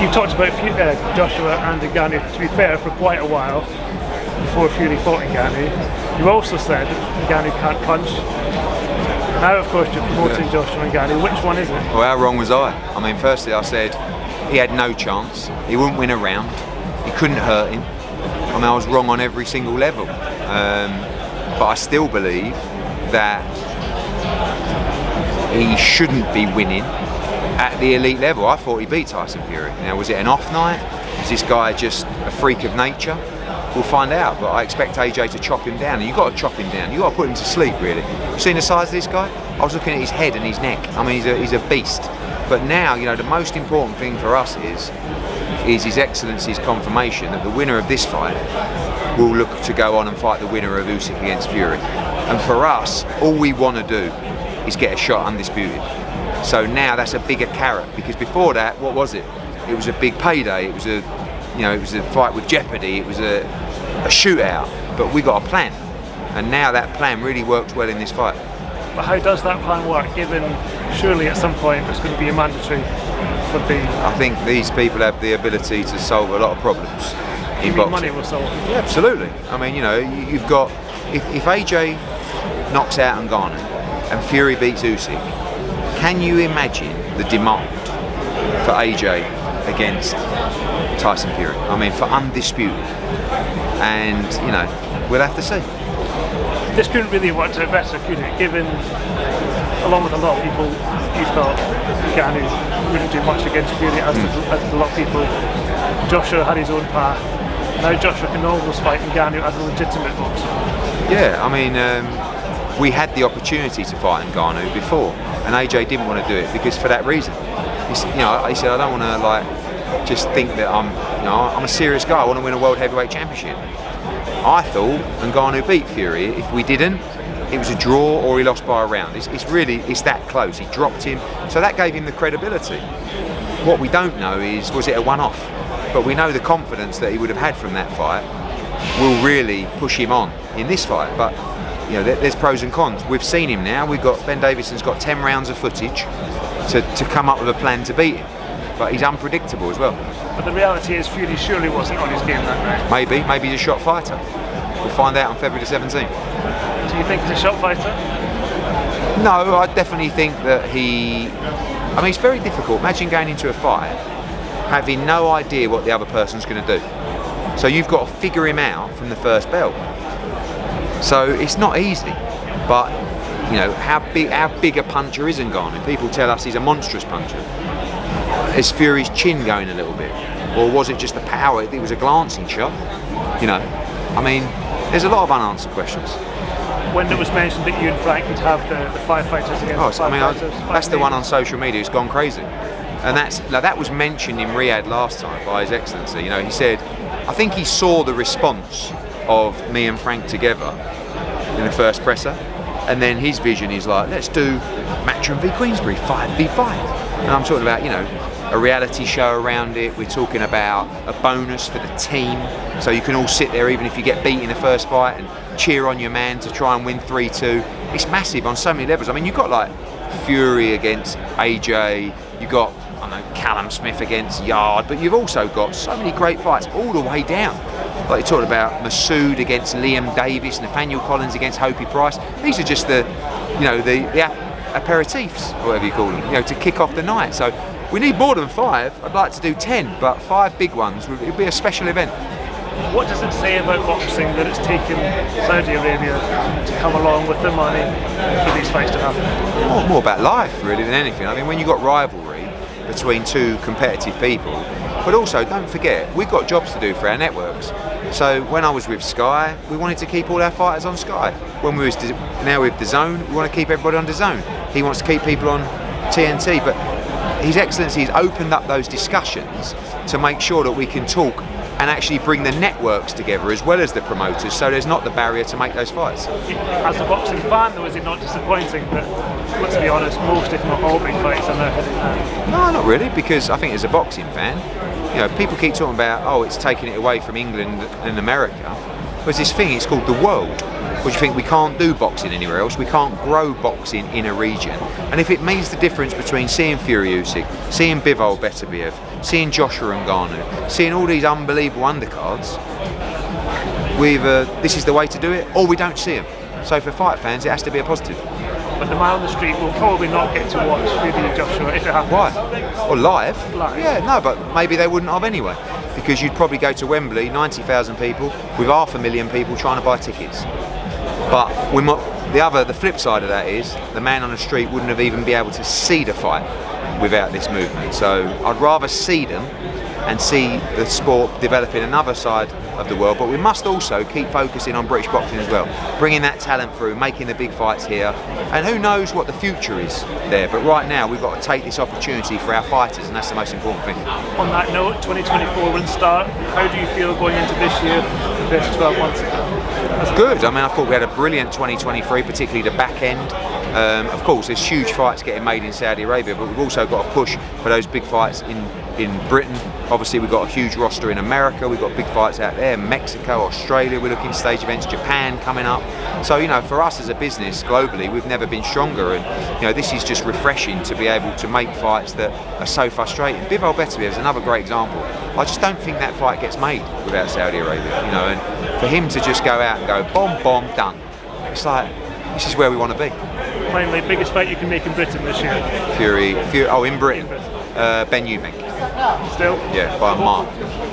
You talked about Joshua and Ngannou, to be fair, for quite a while before Fury fought Ngannou. You also said that Ngannou can't punch. Now, of course, you're promoting Joshua and Ngannou. Which one is it? Well, how wrong was I? I mean, firstly, I said he had no chance. He wouldn't win a round. He couldn't hurt him. I mean, I was wrong on every single level. But I still believe that he shouldn't be winning at the elite level. I thought he beat Tyson Fury. Now, was it an off night? Is this guy just a freak of nature? We'll find out, but I expect AJ to chop him down, and you've got to chop him down. You've got to put him to sleep, really. You've seen the size of this guy? I was looking at his head and his neck. I mean, he's a beast. But now, you know, the most important thing for us is His Excellency's confirmation that the winner of this fight will look to go on and fight the winner of Usyk against Fury. And for us, all we want to do is get a shot undisputed. So now that's a bigger carrot, because before that, what was it? It was a big payday. It was a fight with jeopardy. It was a shootout. But we got a plan, and now that plan really worked well in this fight. But how does that plan work, given surely at some point it's going to be a mandatory for the... I think these people have the ability to solve a lot of problems in boxing. Money will solve? Yeah, absolutely. I mean, you know, you've got... If AJ knocks out Ngannou and Fury beats Usyk, can you imagine the demand for AJ against Tyson Fury? I mean, for undisputed. And, you know, we'll have to see. This couldn't really work out better, could it? Given, along with a lot of people, you thought Ngannou wouldn't do much against Fury, as did a lot of people. Joshua had his own path. Now Joshua can almost fight Ngannou as a legitimate boxer. Yeah, I mean, we had the opportunity to fight Ngannou before, and AJ didn't want to do it because for that reason. He said, I don't want to just think that I'm a serious guy. I want to win a world heavyweight championship. I thought Ngannou beat Fury. If we didn't, it was a draw or he lost by a round. It's that close. He dropped him, so that gave him the credibility. What we don't know is, was it a one-off? But we know the confidence that he would have had from that fight will really push him on in this fight. But you know, there's pros and cons. We've seen him now. Ben Davidson's got 10 rounds of footage to come up with a plan to beat him. But he's unpredictable as well. But the reality is, Fury surely wasn't on his game that night. Maybe he's a shot fighter. We'll find out on February the 17th. Do you think he's a shot fighter? No, I definitely think that it's very difficult. Imagine going into a fight having no idea what the other person's going to do. So you've got to figure him out from the first bell. So it's not easy. But, you know, how big a puncher is Ngannou? People tell us he's a monstrous puncher. Is Fury's chin going a little bit? Or was it just the power? It was a glancing shot. You know, I mean, there's a lot of unanswered questions. When it was mentioned that you and Frank would have the five fighters against fighters, that's the one on social media who's gone crazy. And that was mentioned in Riyadh last time by His Excellency. You know, he said, I think he saw the response of me and Frank together in the first presser, and then his vision is like, let's do Matchroom v Queensberry, 5v5. And I'm talking about, you know, a reality show around it. We're talking about a bonus for the team, so you can all sit there even if you get beat in the first fight and cheer on your man to try and win 3-2. It's massive on so many levels. I mean, you've got like Fury against AJ, you've got, Callum Smith against Yard, but you've also got so many great fights all the way down. Like you talked about Masood against Liam Davis, Nathaniel Collins against Hopi Price. These are just the aperitifs, or whatever you call them, you know, to kick off the night. So we need more than 5. I'd like to do 10, but 5 big ones. It would be a special event. What does it say about boxing that it's taken Saudi Arabia to come along with the money for these fights to happen? More about life, really, than anything. I mean, when you've got rivalry between two competitive people, but also don't forget, we've got jobs to do for our networks. So when I was with Sky, we wanted to keep all our fighters on Sky. When we was now with DAZN, we want to keep everybody on DAZN. He wants to keep people on TNT, but His Excellency has opened up those discussions to make sure that we can talk and actually bring the networks together as well as the promoters, so there's not the barrier to make those fights. As a boxing fan, though, is it not disappointing that, let's be honest, most if not all big fights are now heading there? No, not really, because I think as a boxing fan, you know, people keep talking about, it's taking it away from England and America. there's this thing, it's called the world, which you think we can't do boxing anywhere else, we can't grow boxing in a region. And if it means the difference between seeing Fury Usyk, seeing Bivol Beterbiev, seeing Joshua Ngannou, seeing all these unbelievable undercards, this is the way to do it, or we don't see them. So for fight fans, it has to be a positive. But the man on the street will probably not get to watch Fury Joshua if it happens. Why? Or live? Yeah, no, but maybe they wouldn't have anyway. Because you'd probably go to Wembley, 90,000 people, with 500,000 people trying to buy tickets. But the flip side of that is, the man on the street wouldn't have even be able to see the fight without this movement. So I'd rather see them and see the sport develop in another side of the world, but we must also keep focusing on British boxing as well, bringing that talent through, making the big fights here, and who knows what the future is there, but right now we've got to take this opportunity for our fighters, and that's the most important thing. On that note, 2024 will start. How do you feel going into this year compared to 12 months ago? Good. I mean, I thought we had a brilliant 2023, particularly the back end. Of course, there's huge fights getting made in Saudi Arabia, but we've also got to push for those big fights in Britain. Obviously, we've got a huge roster in America, we've got big fights out there, Mexico, Australia, we're looking stage events, Japan coming up. So, you know, for us as a business globally, we've never been stronger, and, you know, this is just refreshing to be able to make fights that are so frustrating. Bivol Beterbiev is another great example. I just don't think that fight gets made without Saudi Arabia, you know, and for him to just go out and go, bomb, done. It's like, this is where we want to be. Finally, biggest fight you can make in Britain this year? Fury, in Britain. Ben Eubank. Still? Yeah, by a mark.